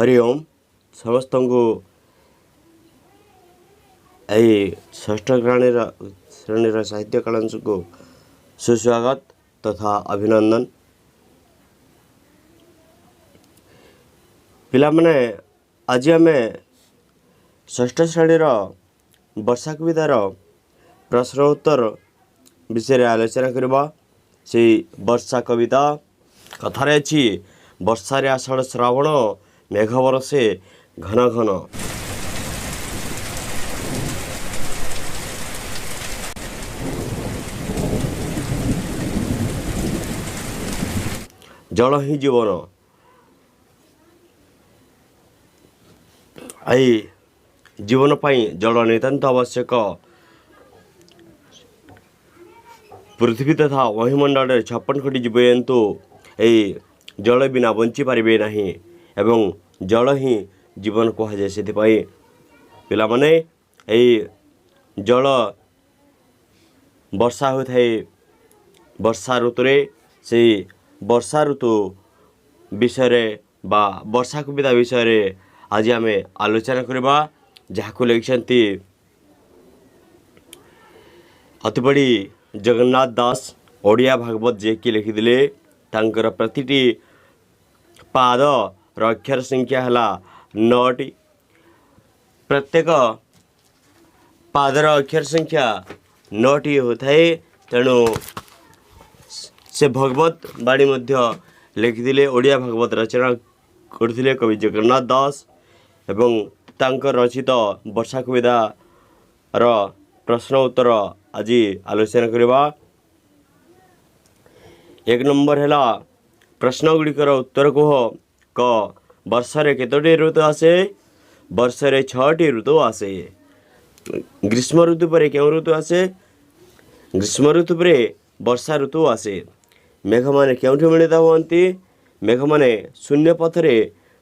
हरि ओम समस्त को यही षष्ठ श्रेणी साहित्य कलांश को सुस्वागत तथा अभिनंदन। पिला माने आज आम षष्ठ श्रेणी वर्षा कवितार प्रश्न उत्तर विषय आलोचना करबा। से वर्षा कविता कथार अच्छी वर्षा आषाढ़ श्रावण मेघ बरसे घन घन जल ही जीवन। आई जीवन पाई जल नितांत आवश्यक। पृथ्वी तथा वायुमंडल 56 कोटी जीवजंतु यही जल बिना बंची पारे नहीं एवं जल ही जीवन कहुए। से पिला माने यही जल वर्षा होता है वर्षा ऋतुरे से वर्षा ऋतु विषय बा वर्षा कविता विषय आज आम आलोचना करवा। जहाँ लिखिं अति बड़ी जगन्नाथ दास ओडिया भागवत जे कि लिखिले तांकर प्रतिटी पाद अक्षर संख्या है 9टी। प्रत्येक पादर अक्षर संख्या 9टी होता है। तेणु से भगवत बाणी मध्य लिखिले ओडिया भागवत रचना करथिले कवि जगन्नाथ दास एवं तांकर रचित वर्षा कविता प्रश्न उत्तर आज आलोचना करवा। एक नंबर है प्रश्न गुड़िकर उत्तर कह क वर्षरे केतोटी ऋतु आसे? वर्षरे 6टी ऋतु आसे। ग्रीष्म ऋतु पर क्यों ऋतु आसे? ग्रीष्म ऋतु पर वर्षा ऋतु आसे। मेघ माने क्योंठु मिलित हुअन्ति? मेघ माने शून्य पथरे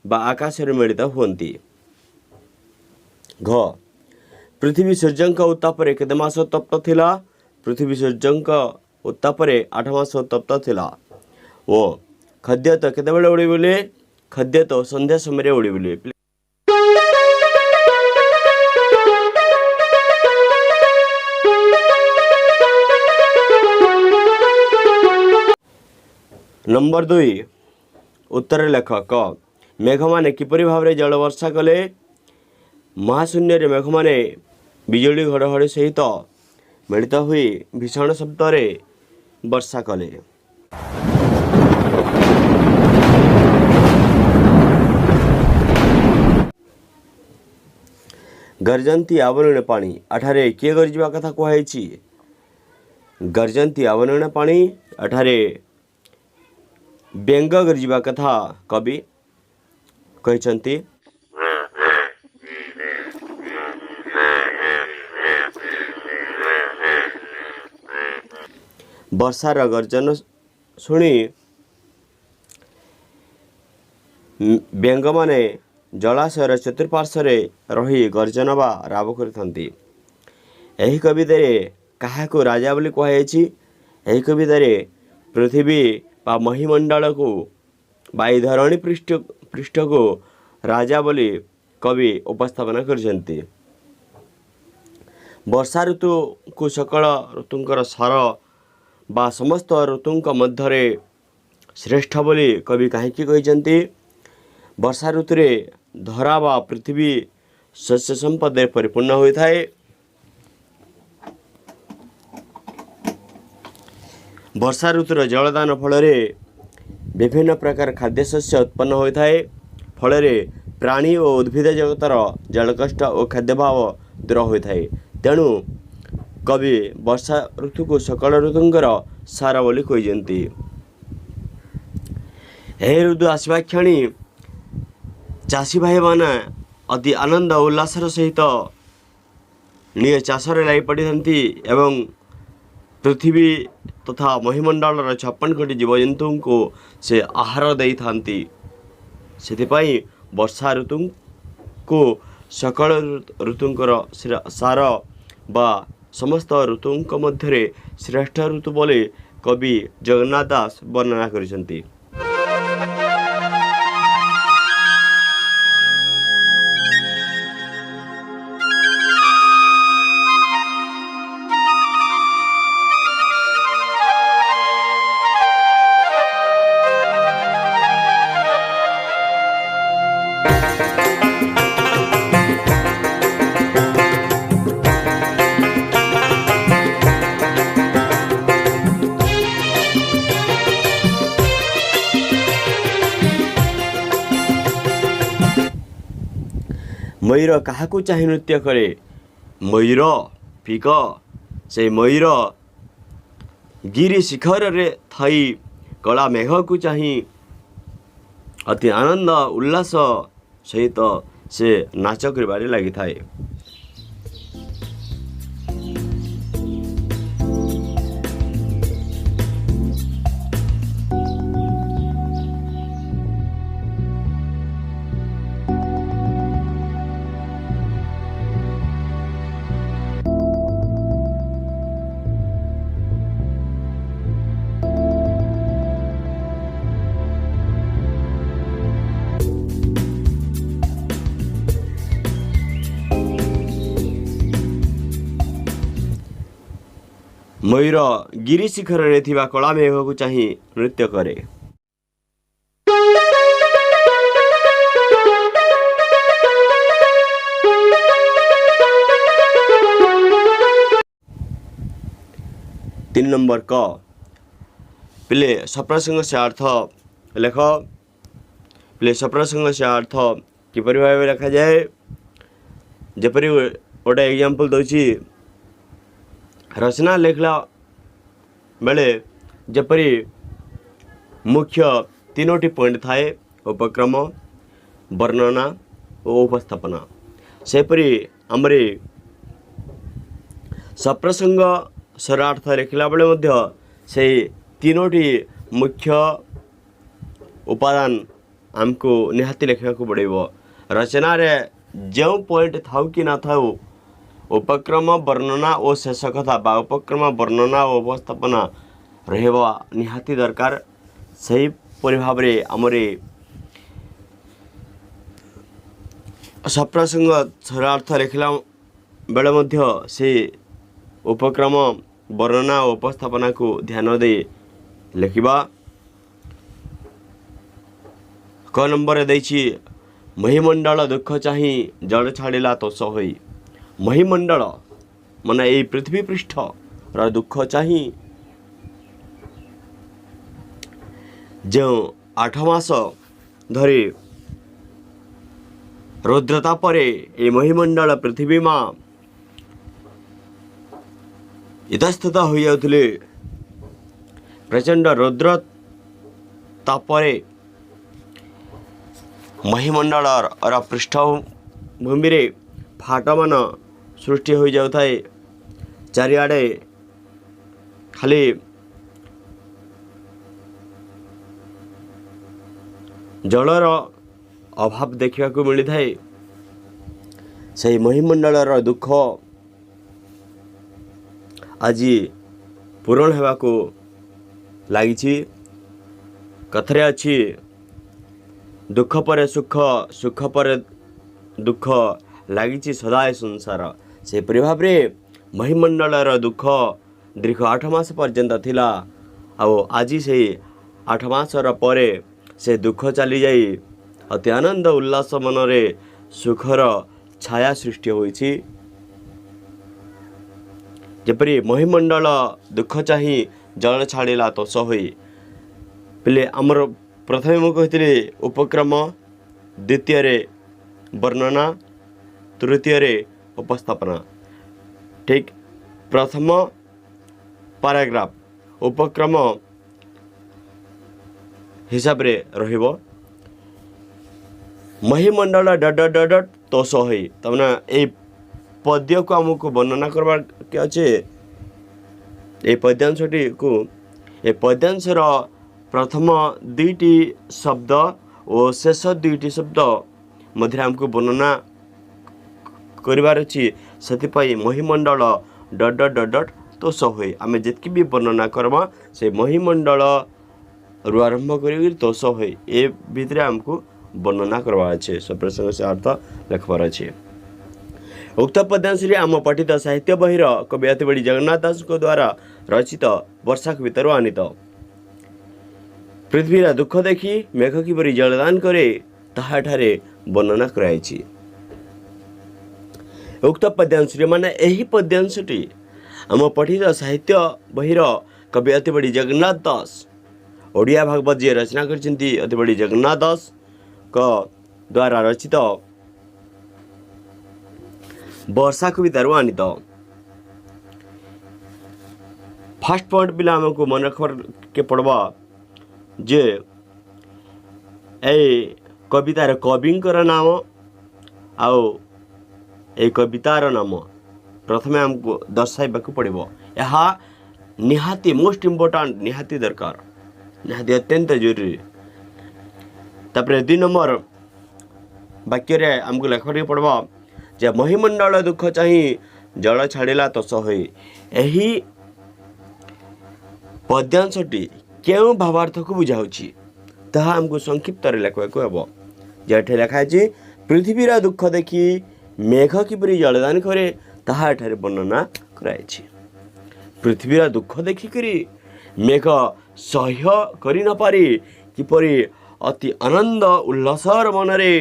बा आकाश मिलित हुअन्ति। घ पृथ्वी सूर्यंक उत्तापरे केते मास तप्त थिला? पृथ्वी सूर्यंक उत्तापरे 8 मास तप्त थिला। ओ खाद्य तो केते बेले उड़ी बोले? खाद्य तो संध्या समय उड़ी बोले। नंबर 2 उत्तर लेख क मेघ माने किपरि भाव जल वर्षा कले? महाशून्य रे मेघ माने बिजुली घड़घड़ी सहित मिलित हुई भीषण शब्द रे वर्षा कले। गर्जंती आवरण पानी अठारे किए गर्जिबा कथा कहुई? गर्जंती आवरण पानी अठारे व्यंग गर्जिबा कथा कवि कहते। वर्षार गर्जन शुणी व्यंग माने जलाशयर चतुर्पार्श्वर रही गर्जन बा राव करथंती। एही कवितारे काहाकू राजा बोली कहुई? एही कवितारे पृथ्वी बा महिमंडल को बाई धरणी पृष्ठ को राजा बोली कवि उपस्थापना करछंती। वर्षा ऋतु को सकल ऋतुंकर सार बा समस्त ऋतुंक मध्यरे श्रेष्ठ बोली कवि कहीं कहते? वर्षा ऋतुरे धरा बा पृथ्वी शस्य संपद परिपूर्ण होता है। वर्षा ऋतुर जलदान फल विभिन्न प्रकार खाद्य शस्य उत्पन्न होता है। फल प्राणी और उद्भिद जगतर जलकष्ट और खाद्यभाव दूर होता है। तेणु कवि वर्षा ऋतु को सकल ऋतुंकर सार बोली कहते। यह ऋतु आसवा क्षणी चाषी भाई माने अति आनंद उल्लासर सहित निज चाषरे लाई पड़ती एवं पृथ्वी तथा महिमंडल 56 कोटी जीवजंतु को से आहार दे थांती। सेथिपाई वर्षा ऋतु को सकल ऋतुंकर सार बा समस्त ऋतुंक मध्य श्रेष्ठ ऋतु बोले कवि जगन्नाथ दास वर्णना करिसेंती। मयूर क्या चाह नृत्य करे मयूर फिक से मयूर गिरी शिखर रे थई कला मेघ को चाही अति आनंद उल्लास सहित से नाच कर लगी थाए। मयूर गिरी शिखर रे थिबा कला मेघ को चाही नृत्य करे। तीन नंबर क पिले सप्रसंग से अर्थ लेख। पिले सप्रसंग से अर्थ किपरि भाव लिखा जाए जेपरि गोटे एग्जांपल दउची रचना लिखला बेले जपरी मुख्य तीनोटी पॉइंट थाए उपक्रम वर्णना और उपस्थापना सेपरी आमरी सप्रसंग शरार्थ लिखला बेले मध्य से तीनोटी मुख्य उपादान आमको निहाती लिखा को पड़ेबो। रचना रे जो पॉइंट थाउ कि ना थाउ उपक्रम वर्णना और शेष कथा बा उपक्रम वर्णना और उपस्थापना रहबा निहाती दरकार। सही भाव में आमरे सप्रसंग शरार्थ लिखला बेले मध्य से उपक्रम वर्णना और उपस्थापना को ध्यान दे लिखिबा। क नंबर देछि महिमंडल दुख चाही जल छाड़िला तोष होई। महिमंडल माने ये पृथ्वी पृष्ठ रा दुख चाही जो 8 मास धरी रुद्रता परे ये महिमंडल पृथ्वी माँ इतस्तत हो जाउथले। प्रचंड रुद्रता परे महिमंडल और पृष्ठभूमि रे फाट मान सृष्टि हो जाउ थाए। चारिआडे खाली जलर अभाव देखा मिली थाए। से महिमंडलर दुख आज पूरण होगा लगी। कथरे अच्छी दुख पर सुख सुख पर दुख लगी सदाए संसार। से भाव में महिमंडलर दुख दीर्घ 8 मास पर्यंत थिला आज से 8 मासर परे से दुख चली जाई अति आनंद उल्लास मनरे सुखर छाया सृष्टि होईछि। जेपरी महिमंडल दुख चाही जल छाड़िला तोष होई। पिले आमर प्रथमे मु कहितले उपक्रम, द्वितीय रे वर्णना, तृतीय रे उपस्थापना। ठीक प्रथम पैराग्राफ उपक्रम हिसाब रे रहिबो महिमंडल डट डट डट तोष होई। तमना ए पद्य को हमको वर्णना करबा के अच्छे। ए पद्यांशटी को ए पद्यांशर प्रथम 2टी शब्द और शेष 2टी शब्द मध्य हमको वर्णना करिवार अछि। सेतिपई महिमंडल डट डट डट डट तोष होई। आमे जेतकी भी वर्णना करबा से महिमंडल रु आरंभ करी तोष होई ए भितरे हमको वर्णना करवा अच्छे। सप्रसंग से अर्थ लिखबार अच्छे। उक्त पद्यांश आम पठित साहित्य बहिर कवि अतिबड़ी जगन्नाथ दास को द्वारा रचित वर्षा भितर आनीत। पृथ्वीर दुख देखी मेघ किपरि जलदान करे ताहा ठारे वर्णना कराई। उक्त पद्यांश माने एही पद्यांशटी आम पठित साहित्य बहिर कवि अतिबड़ी जगन्नाथ दास ओडिया भागवत जी रचना करछन्ती अतिबड़ी जगन्नाथ दास का द्वारा रचित वर्षा कवितारू आनीत। फर्स्ट पॉइंट पिला हमको मन रखबार के पड़वा जे ए कवितार कविंकर नाम आओ ए कवितार नाम प्रथमे हमको दर्शाइबा को पड़ो। यह निहाती मोस्ट इम्पोर्टाट निहाती दरकार निहाती अत्यंत जरूरी। तापर 2 नंबर वाक्य रे हमको लिखा पड़वा जे महिमंडल दुख चाही जल छाड़िला तस होई। यही पद्यांशटी क्यों भावार्थ को बुझाऊँगी ताहा हमको संक्षिप्त लिखा हे। जेठे लिखाई पृथ्वीर दुख देखी मेघ किपरि जलदान करे ताहा एठारे वर्णना कराई। पृथ्वीर दुख देखिकरी मेघ सह्य करि न पारि किपरि अति आनंद उल्लासर मनरे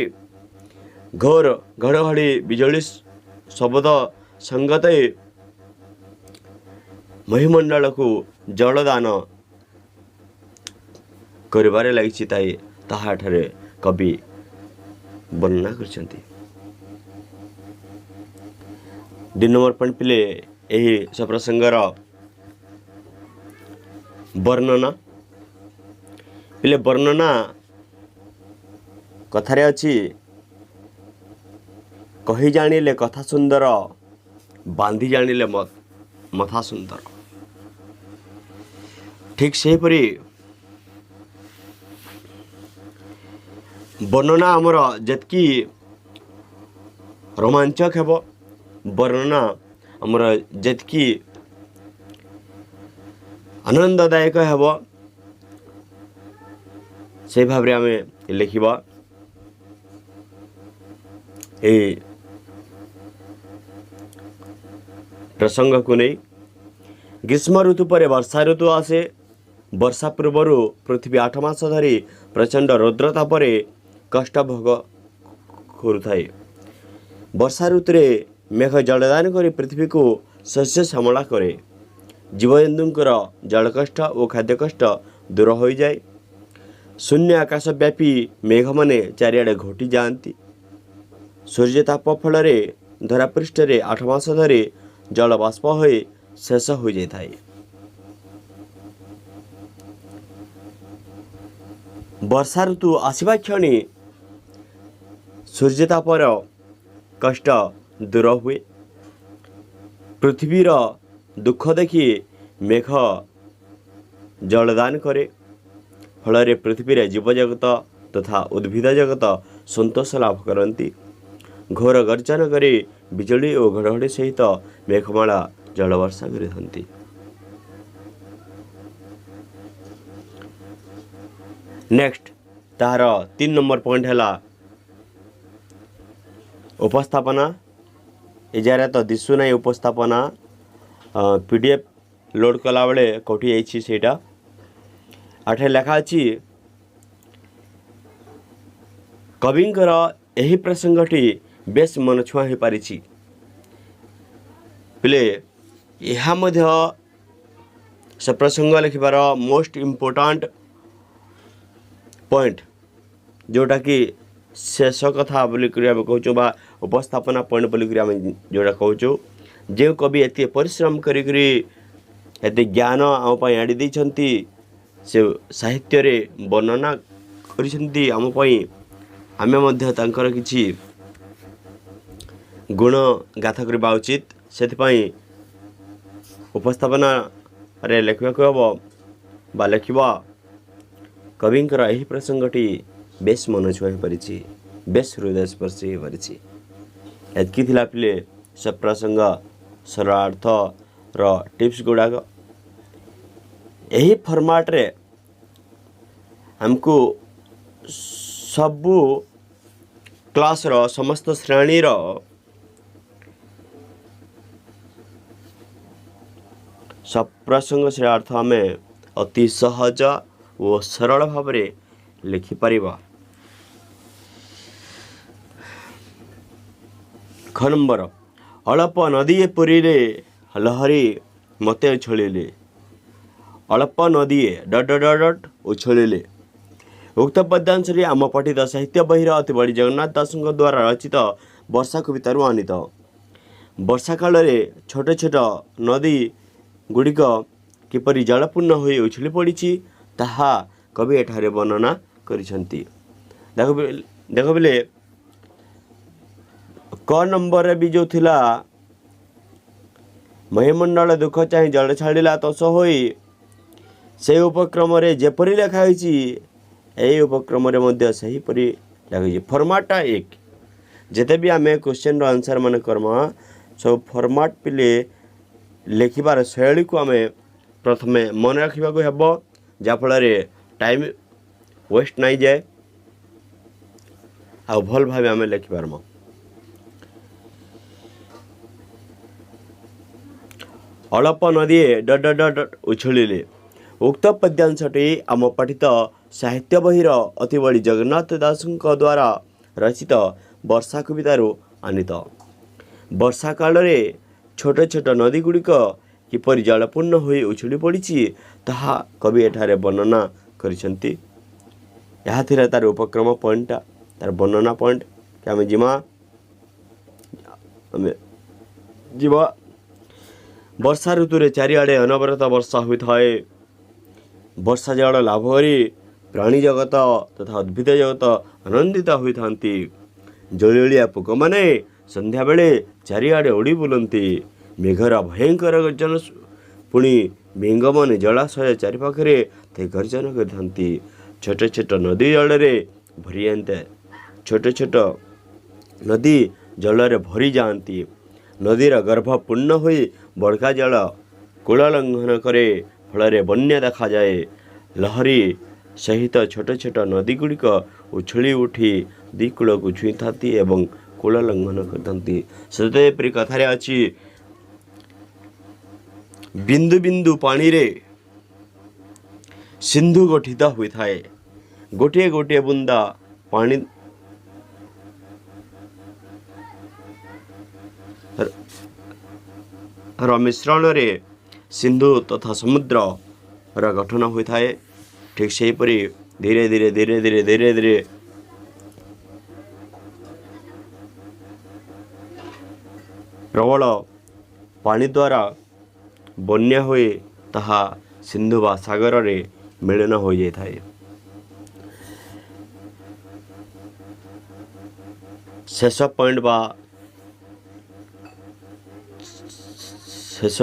घोर घड़घड़ी बिजली शब्द संगते महिमंडल को जलदान करिबारे लागिछि ताहा एठारे कवि वर्णना करछन्ति। 2 नंबर पॉइंट पिले यही सप्रसंगर वर्णना पिले वर्णना कथारे अछि कही जानिले कथा सुंदर बांधी जानिले मथा सुंदर। ठीक से परी वर्णना आमर जतकी रोमांचक हेब वर्णना आमर जतकी आनंददायक हेब से भाव रे आमे लिखिबा। ए प्रसंग को नहीं ग्रीष्म ऋतु पर वर्षा ऋतु आसे। वर्षा पूर्वर पृथ्वी 8 मास धरी प्रचंड रौद्रता पर कष्ट भोग करुए। वर्षा ऋतु मेघ जलदान कर पृथ्वी को शस्य श्यामला करे। जीवजंतुंकर जल कष्ट और खाद्य कष्ट दूर हो जाए। शून्य आकाश व्यापी मेघ माने चारिआडे घोटी जाती। सूर्यताप फल धरापृष्ठ 8 मास धरी जल बाष्प हो शेष हो जाए। वर्षा ऋतु आसवा क्षणी सूर्यतापर कष्ट दूर हुए। पृथ्वीर दुख देखी मेघ जलदान करे। फल पृथ्वी जीवजगत तथा उद्भिद जगत संतोष लाभ करती। घोर गर्जन करे बिजली और घड़घड़ी सहित मेघमाला जलवर्षा करती। नेक्स्ट तार 3 नंबर पॉइंट है उपस्थापना। इजारे तो दिशु ना उपस्थापना पीडीएफ लोड कला बेले कौटी जाइछि सेटा आठे लेखा अछि कविंकर एही प्रसंगटी बेस मन छुआ हो पारिछि। पिले यह मध्य से प्रसंग लिखिबार मोस्ट इम्पोर्टाट पॉइंट जोटा कि शेष कथा बोलिक कहूँ बा उपस्थापना पॉइंट बोलिक जोटा कहूँ। जो कवि एत परिश्रम करी एत ज्ञान आम आड़ी देइछन्ति से साहित्य रे वर्णना करिसेंति आमे मध्य तांकर किछि गुण गाथा करबा उचित। सेथिपई उपस्थापना रे लेखिबाक हबो बा लेखिबा कविंकर एही प्रसंगटी बेस मन छुआ पारिछि बेस हृदय स्पर्शी हो पारिछि। एतकी थिला पिले सब प्रसंग सरलार्थ र टिप्स गुड़ाक यही फॉर्मेट रे हमको सबू क्लास रो समस्त श्रेणी रो सब प्रसंग से अर्थ आम अति सहज और सरल भाव में लिखिपर। ख नंबर अल्प नदी पुरी रे लहरी मते उछलिले। अल्प नदी डट डट डट उछलिले। उक्त पद्यांश आम पठित साहित्य बहिर अति बड़ी जगन्नाथ दास द्वारा रचित वर्षा कवितारू आनीत। ବର୍ଷା କାଳରେ ଛୋଟ ଛୋଟ ନଦୀ ଗୁଡ଼ିକ କିପରି ଜଳପୂର୍ଣ୍ଣ ହୋଇ ଉଛୁଳି ପଡ଼ିଛି ତାହା କବି ଏଠାରେ ବର୍ଣ୍ଣନା କରିଛନ୍ତି। ଦେଖ ବୋଲେ କ ନମ୍ବରରେ ବି ଯେଉଁ ଥିଲା ମହିମଣ୍ଡଳ ଦୁଃଖ ଚାହିଁ ଜଳ ଛାଡ଼ିଲା ତୋଷ ହୋଇ, ସେହି ଉପକ୍ରମରେ ଯେପରି ଲେଖା ହୋଇଛି ଏହି ଉପକ୍ରମରେ ମଧ୍ୟ ସେହିପରି ଲେଖା ହୋଇଛି। ଫର୍ମାଟ୍ଟା ଏକ। ଯେତେ ବି ଆମେ କ୍ୱେଶ୍ଚନ୍ର ଆନ୍ସର୍ ମାନେ କର୍ମା ସବୁ ଫର୍ମାଟ୍ ପିଲେ ଲେଖିବାର ଶୈଳୀକୁ ଆମେ ପ୍ରଥମେ ମନେ ରଖିବାକୁ ହେବ, ଯାହାଫଳରେ ଟାଇମ୍ ୱେଷ୍ଟ ନାଇଁ ଯାଏ ଆଉ ଭଲ ଭାବେ ଆମେ ଲେଖିପାରମା। ଅଳପ ନଦୀଏ ଡଟ୍ ଡଟ୍ ଡଟ୍ ଉଛୁଳିଲେ। ଉକ୍ତ ପଦ୍ୟାଂଶଟି ଆମ ପଠିତ ସାହିତ୍ୟ ବହିର ଅତିବଡ଼ି ଜଗନ୍ନାଥ ଦାସଙ୍କ ଦ୍ୱାରା ରଚିତ ବର୍ଷା କବିତାରୁ ଆନିତ। ବର୍ଷା କାଳରେ ଛୋଟ ଛୋଟ ନଦୀ ଗୁଡ଼ିକ କିପରି ଜଳପୂର୍ଣ୍ଣ ହୋଇ ଉଛୁଳି ପଡ଼ିଛି ତାହା କବି ଏଠାରେ ବର୍ଣ୍ଣନା କରିଛନ୍ତି। ଏହା ଥିଲା ତାର ଉପକ୍ରମ ପଏଣ୍ଟଟା, ତାର ବର୍ଣ୍ଣନା ପଏଣ୍ଟ ଆମେ ଯିବା। ବର୍ଷା ଋତୁରେ ଚାରିଆଡ଼େ ଅନବରତ ବର୍ଷା ହୋଇଥାଏ। ବର୍ଷା ଜଳ ଲାଭ କରି ପ୍ରାଣୀ ଜଗତ ତଥା ଉଦ୍ଭିଦ ଜଗତ ଆନନ୍ଦିତ ହୋଇଥାନ୍ତି। ଜଳିଳିଆ ପୋକମାନେ ସନ୍ଧ୍ୟାବେଳେ ଚାରିଆଡ଼େ ଉଡ଼ି ବୁଲନ୍ତି। ମେଘର ଭୟଙ୍କର ଗର୍ଜନ ପୁଣି ବେଙ୍ଗମାନେ ଜଳାଶୟ ଚାରିପାଖରେ ଗର୍ଜନ କରିଥାନ୍ତି। ଛୋଟ ଛୋଟ ନଦୀ ଜଳରେ ଭରିଯାଆନ୍ତି। ଛୋଟ ଛୋଟ ନଦୀ ଜଳରେ ଭରିଯାଆନ୍ତି। ନଦୀର ଗର୍ଭ ପୂର୍ଣ୍ଣ ହୋଇ ବଡ଼କା ଜଳ କୂଳ ଲଙ୍ଘନ କରେ, ଫଳରେ ବନ୍ୟା ଦେଖାଯାଏ। ଲହରୀ ସହିତ ଛୋଟ ଛୋଟ ନଦୀ ଗୁଡ଼ିକ ଉଛୁଳି ଉଠି ଦୁଇ କୂଳକୁ ଛୁଇଁଥାନ୍ତି ଏବଂ କୂଳ ଲଙ୍ଘନ କରିଥାନ୍ତି। ସେପରି କଥାରେ ଅଛି, ବିନ୍ଦୁ ବିନ୍ଦୁ ପାଣିରେ ସିନ୍ଧୁ ଗଠିତ ହୋଇଥାଏ। ଗୋଟିଏ ଗୋଟିଏ ବୁନ୍ଦା ପାଣିର ମିଶ୍ରଣରେ ସିନ୍ଧୁ ତଥା ସମୁଦ୍ରର ଗଠନ ହୋଇଥାଏ। ଠିକ୍ ସେହିପରି ଧୀରେ ଧୀରେ ଧୀରେ ଧୀରେ ଧୀରେ ଧୀରେ ପ୍ରବଳ ପାଣି ଦ୍ୱାରା ବନ୍ୟା ହୋଇ ତାହା ସିନ୍ଧୁ ବା ସାଗରରେ ମିଳନ ହୋଇଯାଇଥାଏ। ଶେଷ ପଏଣ୍ଟ ବା ଶେଷ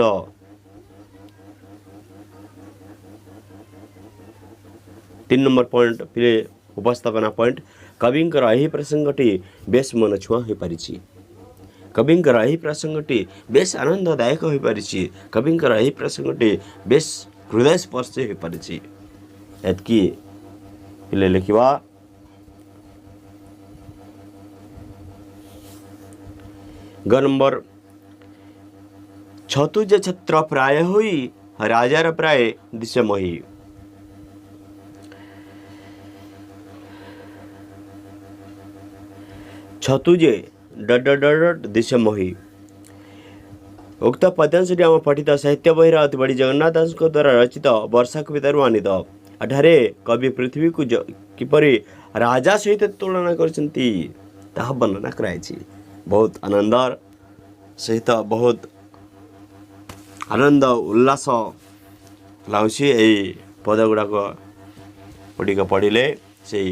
ତିନି ନମ୍ବର ପଏଣ୍ଟ ପିଲେ ଉପସ୍ଥାପନା ପଏଣ୍ଟ। କବିଙ୍କର ଏହି ପ୍ରସଙ୍ଗଟି ବେଶ ମନଛୁଆଁ ହୋଇପାରିଛି। କବିଙ୍କର ଏହି ପ୍ରସଙ୍ଗଟି ବେଶ ଆନନ୍ଦଦାୟକ ହୋଇପାରିଛି। କବିଙ୍କର ଏହି ପ୍ରସଙ୍ଗଟି ବେଶ ହୃଦୟସ୍ପର୍ଶୀ ହୋଇପାରିଛି। ଏତିକି ପିଲେ ଲେଖିବା। ଗ ନମ୍ବର, ଛତୁ ଯେ ଛତ୍ର ପ୍ରାୟ ହୋଇ ରାଜାର ପ୍ରାୟ ଦିଶେ ମହି। ଛତୁ ଯେ ଡଟ୍ ଡଟ୍ ଡଟ୍ ଦିଶେ ମହି। ଉକ୍ତ ପଦ୍ୟାଂଶଟି ଆମ ପଠିତ ସାହିତ୍ୟ ବହିର ଅତିବଡ଼ି ଜଗନ୍ନାଥ ଦାସଙ୍କ ଦ୍ୱାରା ରଚିତ ବର୍ଷା କବିତାରୁ ଆନିତ। ଏଠାରେ କବି ପୃଥିବୀକୁ କିପରି ରାଜା ସହିତ ତୁଳନା କରିଛନ୍ତି ତାହା ବର୍ଣ୍ଣନା କରାଯାଇଛି। ବହୁତ ଆନନ୍ଦର ସହିତ ବହୁତ ଆନନ୍ଦ ଉଲ୍ଲାସ ଲାଗୁଛି ଏହି ପଦ ଗୁଡ଼ାକ ପଢ଼ିଲେ। ସେଇ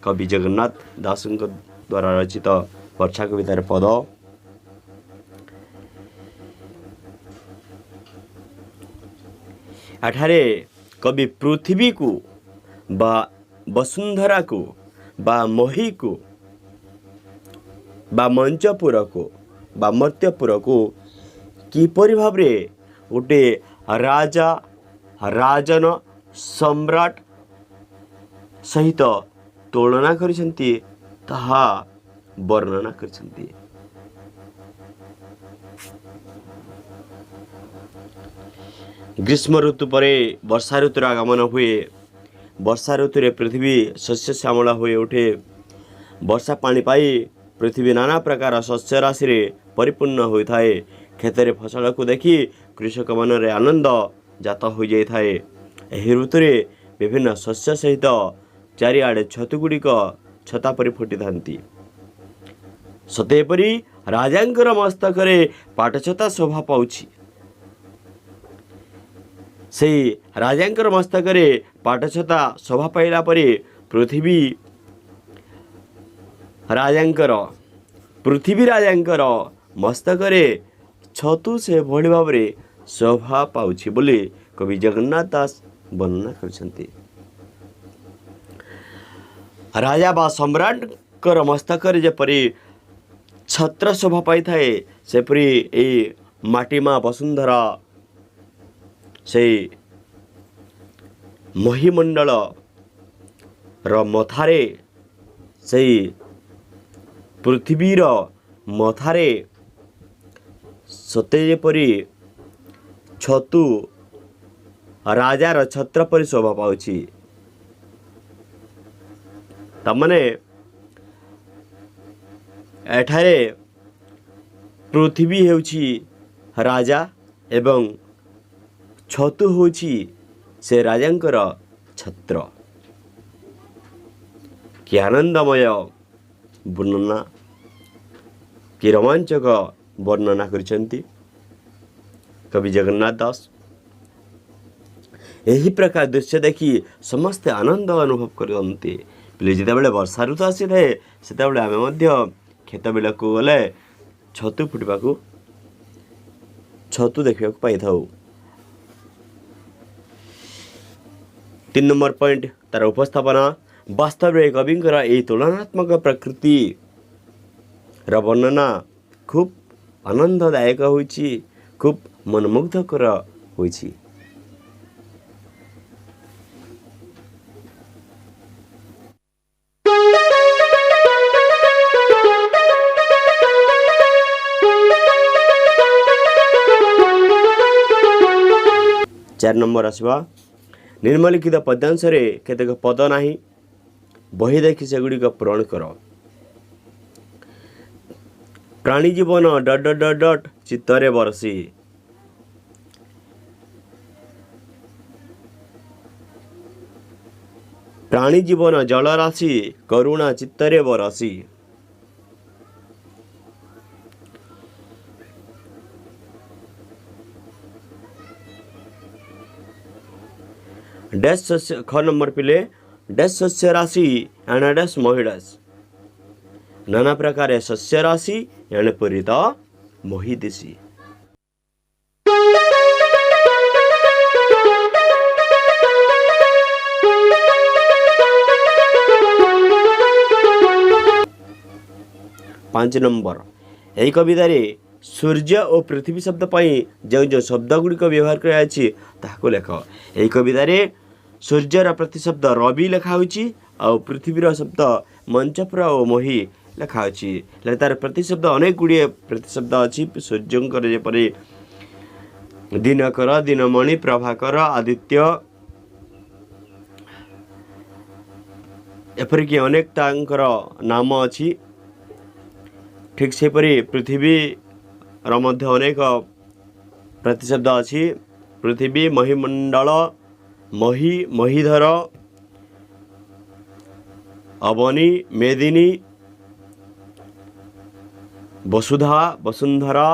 କବି ଜଗନ୍ନାଥ ଦାସଙ୍କ ଦ୍ୱାରା ରଚିତ ବର୍ଷା କବିତାର ପଦ। ଏଠାରେ କବି ପୃଥିବୀକୁ ବା ବସୁନ୍ଧରାକୁ ବା ମହିକୁ ବା ମଞ୍ଚପୁରକୁ ବା ମର୍ତ୍ତ୍ୟପୁରକୁ କିପରି ଭାବରେ ଗୋଟେ ରାଜା ରାଜନ ସମ୍ରାଟ ସହିତ ତୁଳନା କରିଛନ୍ତି ତାହା ବର୍ଣ୍ଣନା କରିଛନ୍ତି। ଗ୍ରୀଷ୍ମ ଋତୁ ପରେ ବର୍ଷା ଋତୁର ଆଗମନ ହୁଏ। ବର୍ଷା ଋତୁରେ ପୃଥିବୀ ଶସ୍ୟ ଶ୍ୟାମଳ ହୋଇ ଉଠେ। ବର୍ଷା ପାଣି ପାଇ ପୃଥିବୀ ନାନା ପ୍ରକାର ଶସ୍ୟ ରାଶିରେ ପରିପୂର୍ଣ୍ଣ ହୋଇଥାଏ। କ୍ଷେତରେ ଫସଲକୁ ଦେଖି କୃଷକ ମନରେ ଆନନ୍ଦ ଜାତ ହୋଇଯାଇଥାଏ। ଏହି ଋତୁରେ ବିଭିନ୍ନ ଶସ୍ୟ ସହିତ ଚାରିଆଡ଼େ ଛତୁ ଗୁଡ଼ିକ ଛତା ପରି ଫୁଟିଥାନ୍ତି। ସତେପରି ରାଜାଙ୍କର ମସ୍ତକରେ ପାଟଛତା ଶୋଭା ପାଉଛି। ସେହି ରାଜାଙ୍କର ମସ୍ତକରେ ପାଟଛତା ଶୋଭା ପାଇଲା ପରେ ପୃଥିବୀ ରାଜାଙ୍କର ମସ୍ତକରେ ଛତୁ ସେଭଳି ଭାବରେ ଶୋଭା ପାଉଛି ବୋଲି କବି ଜଗନ୍ନାଥ ଦାସ ବର୍ଣ୍ଣନା କରିଛନ୍ତି। ରାଜା ବା ସମ୍ରାଟଙ୍କର ମସ୍ତକରେ ଯେପରି ଛତ୍ର ଶୋଭା ପାଇଥାଏ, ସେପରି ଏହି ମାଟିମା ବସୁନ୍ଧରା ସେଇ ମହିମଣ୍ଡଳର ମଥାରେ, ସେଇ ପୃଥିବୀର ମଥାରେ ସତେ ଯେପରି ଛତୁ ରାଜାର ଛତ୍ର ପରି ଶୋଭା ପାଉଛି। ତାମାନେ ଏଠାରେ ପୃଥିବୀ ହେଉଛି ରାଜା ଏବଂ ଛତୁ ହେଉଛି ସେ ରାଜାଙ୍କର ଛତ୍ର। କି ଆନନ୍ଦମୟ ବର୍ଣ୍ଣନା, କି ରୋମାଞ୍ଚକ ବର୍ଣ୍ଣନା କରିଛନ୍ତି କବି ଜଗନ୍ନାଥ ଦାସ। ଏହି ପ୍ରକାର ଦୃଶ୍ୟ ଦେଖି ସମସ୍ତେ ଆନନ୍ଦ ଅନୁଭବ କରନ୍ତି। ଯେତେବେଳେ ବର୍ଷା ଋତୁ ଆସିଥାଏ, ସେତେବେଳେ ଆମେ ମଧ୍ୟ କ୍ଷେତ ବିଲକୁ ଗଲେ ଛତୁ ଦେଖିବାକୁ ପାଇଥାଉ। 3 ନମ୍ବର ପଏଣ୍ଟ, ତାର ଉପସ୍ଥାପନା। ବାସ୍ତବରେ କବିଙ୍କର ଏହି ତୁଳନାତ୍ମକ ପ୍ରକୃତିର ବର୍ଣ୍ଣନା ଖୁବ୍ ଆନନ୍ଦଦାୟକ ହୋଇଛି, ଖୁବ୍ ମନମୁଗ୍ଧକର ହୋଇଛି। ଚାରି ନମ୍ବର ଆସିବା, ନିମ୍ନଲିଖିତ ପଦ୍ୟାଂଶରେ କେତେକ ପଦ ନାହିଁ, ବହି ଦେଖି ସେଗୁଡ଼ିକ ପୂରଣ କର। ପ୍ରାଣୀ ଜୀବନ ... ଚିତ୍ତରେ ବରସି। ପ୍ରାଣୀ ଜୀବନ ଜଳରାଶି କରୁଣା ଚିତ୍ତରେ ବରସି। ଡ୍ୟାସ୍ ଶସ୍ୟ, ଖ ନମ୍ବର ପିଲେ, ଡ୍ୟାସ୍ ଶସ୍ୟ ରାଶି ଏଣେ ଡ୍ୟାସ୍ ମହିଡାସ୍। ନାନା ପ୍ରକାର ଶସ୍ୟ ରାଶି ଏଣେ ପୂରିତ ମହିଦିଶି। ପାଞ୍ଚ ନମ୍ବର, ଏହି କବିତାରେ ସୂର୍ଯ୍ୟ ଓ ପୃଥିବୀ ଶବ୍ଦ ପାଇଁ ଯେଉଁ ଯେଉଁ ଶବ୍ଦ ଗୁଡ଼ିକ ବ୍ୟବହାର କରାଯାଇଛି ତାହାକୁ ଲେଖ। ଏହି କବିତାରେ ସୂର୍ଯ୍ୟର ପ୍ରତିଶବ୍ଦ ରବି ଲେଖା ହେଉଛି, ଆଉ ପୃଥିବୀର ଶବ୍ଦ ମଞ୍ଚପୁର ଓ ମହି ଲେଖା ହେଉଛି। ହେଲେ ତାର ପ୍ରତିଶବ୍ଦ ଅନେକ ଗୁଡ଼ିଏ ପ୍ରତିଶବ୍ଦ ଅଛି। ସୂର୍ଯ୍ୟଙ୍କର ଯେପରି ଦିନକର, ଦିନମଣି, ପ୍ରଭାକର, ଆଦିତ୍ୟ, ଏପରିକି ଅନେକ ତାଙ୍କର ନାମ ଅଛି। ଠିକ୍ ସେପରି ପୃଥିବୀର ମଧ୍ୟ ଅନେକ ପ୍ରତିଶବ୍ଦ ଅଛି। ପୃଥିବୀ, ମହିମଣ୍ଡଳ, ମହି, ମହିଧର, ଅବନୀ, ମେଦିନୀ, ବସୁଧା, ବସୁନ୍ଧରା,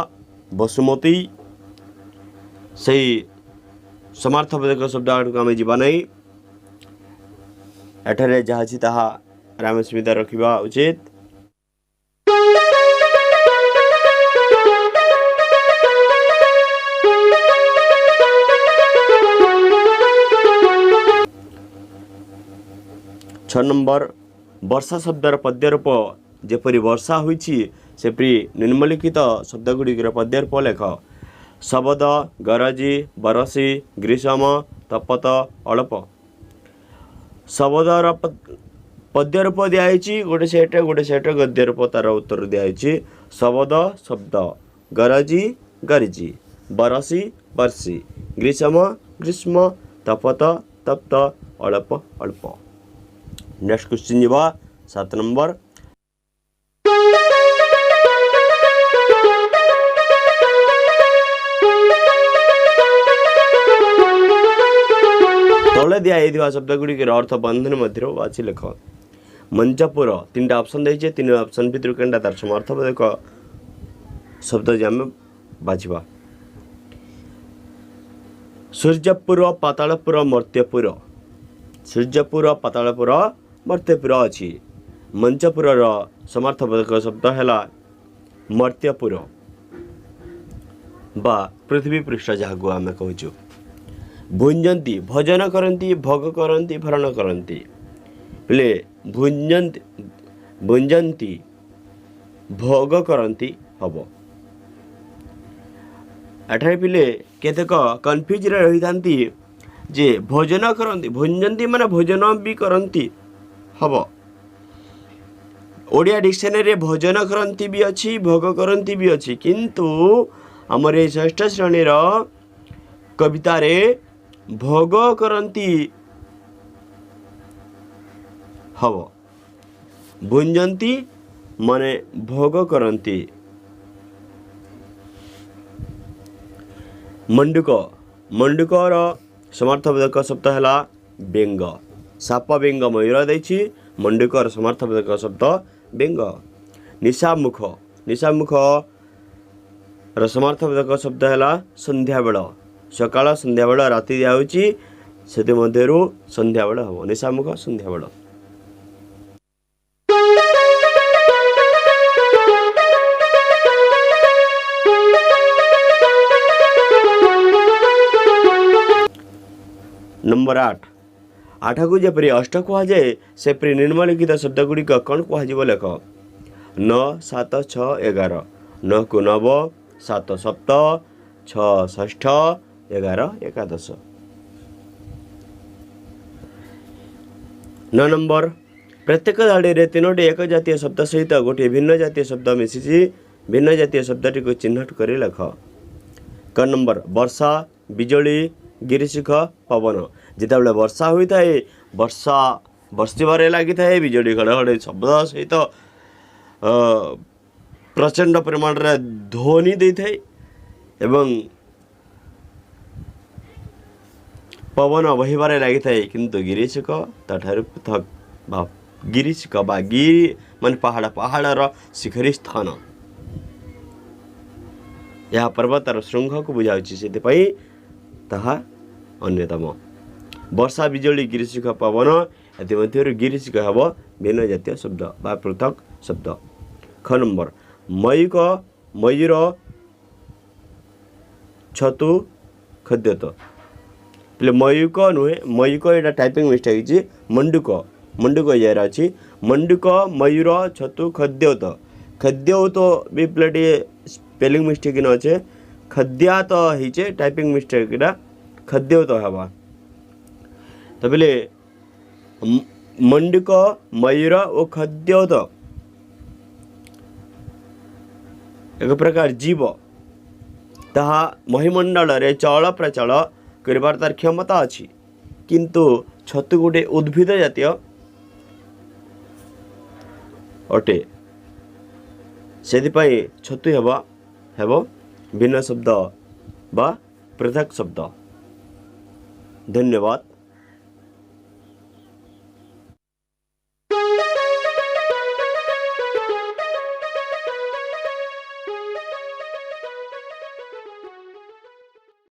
ବସୁମତୀ। ସେହି ସମାର୍ଥବୋଧକ ଶବ୍ଦ ଆଡ଼କୁ ଆମେ ଯିବା ନାହିଁ। ଏଠାରେ ଯାହା ଅଛି ତାହା ଆମେ ସୁବିଧା ରଖିବା ଉଚିତ। ଛ ନମ୍ବର, ବର୍ଷା ଶବ୍ଦର ପଦ୍ୟ ରୂପ ଯେପରି ବର୍ଷା ହୋଇଛି, ସେପରି ନିମ୍ନଲିଖିତ ଶବ୍ଦ ଗୁଡ଼ିକର ପଦ୍ୟ ରୂପ ଲେଖ। ଶବଦ, ଗରଜି, ବରସି, ଗ୍ରୀଷମ, ତପତ, ଅଳପ। ଶବଦର ପଦ୍ୟ ରୂପ ଦିଆହେଇଛି ଗୋଟେ ସେଟ୍ ଗଦ୍ୟ ରୂପ ତାର ଉତ୍ତର ଦିଆହେଇଛି। ଶବଦ ଶବ୍ଦ, ଗରଜି ଗରିଜି, ବରସି ବର୍ଷି, ଗ୍ରୀଷମ ଗ୍ରୀଷ୍ମ, ତପତ ତପ୍ତ, ଅଳପ ଅଳ୍ପ। ନେକ୍ସଟ କ୍ୱେଶ୍ଚିନ୍ ଯିବା 7 ନମ୍ବର। ତଳେ ଦିଆଯାଇଥିବା ଶବ୍ଦ ଗୁଡ଼ିକର ଅର୍ଥ ବନ୍ଧନ ମଧ୍ୟରୁ ବାଛି ଲେଖ। मंचपुर तीन ऑप्शन देइछे तीन ऑप्शन भितर केनटा तार समर्थबोधक शब्द जे आम बाछिबा सूर्यपुर पातालपुर मर्त्यपुर सूर्यपुर पातालपुर मर्त्यपुर अछि मंचपुर समर्थबोधक शब्द है मर्त्यपुर बा पृथ्वी पृष्ठ जहाँ को आम कहूँ भुंजंती भजन करती भोग करती भरण करती बोले भुंजंती भुंजंती भोग करती हम एठारे पिले केतेक कन्फ्यूज रही था जे भोजन करती भुंजंती माने भोजन भी करती हम ओडिया डिक्शनरी भोजन करती भी अच्छी भोग करती भी अच्छी किंतु आमर ये षष्ठ श्रेणी कविता रे भोग करती हम भुंजंती माने भोग करती मंडुक मंडुकर समर्थबोधक शब्द है बेंग साप बेंग मयूर देछि मंडुकर समर्थबोधक शब्द बेंग निशामुख निशामुख समर्थबोधक शब्द है संध्या बेल सकाळ संध्या बेल राति दिखाऊँगी से संध्या बेल हम निशामुख संध्या बेल नंबर 8 आठ को जपरी अष्ट कहुए सेपरी निम्नलिखित शब्द गुड़िक कौन कह लेख 9 7 6 11 9 को 9 7 सप्त 6 षष्ठ 11 एकादश 9 नंबर प्रत्येक धाड़ी तीनोटी एक जातीय शब्द सहित गोटे भिन्न जातीय शब्द मिसी भिन्न जातीय शब्दटी को चिन्हट कर लेख क नंबर वर्षा बिजली गिरिशिख पवन जिते वर्षा होता है वर्षा बर्षिबार लगी था बिजली घड़घड़ी शब्द सहित प्रचंड परिमाण ध्वनि दे थाए एवं पवन बहिबार लगी थाए किंतु गिरिशिख ताठारु पृथक बा गिरिशिख बा गिरी मान पहाड़ पहाड़र शिखरी स्थान यह पर्वतर श्रृंग को बुझाऊँगी से ताहा अन्यतम वर्षा बिजली गिरिशिख पवन एमध्य गिरिशिख हम भिन्न जातीय शब्द बा पृथक शब्द ख नंबर मयूक मयूर छतु खद्यत पे मयूक नुहे मयूक यहाँ टाइपिंग मिस्टेक है मंडुक मंडुक यार अच्छी मंडुक मयूर छतु खद्यत खद्यत भी प्लेट स्पेलिंग मिस्टेक न अच्छे खद्यात होचे टाइपिंग मिस्टेक खद्यत हवा तो बोले मंडुक मयूर और खद्यत एक प्रकार जीव ताहा महिमंडल रे चल प्रचल करबार तार क्षमता अच्छी किंतु छतु गोटे उद्भिद जातीय अटे से छतु हेब भिन्न शब्द बा पृथक शब्द। धन्यवाद।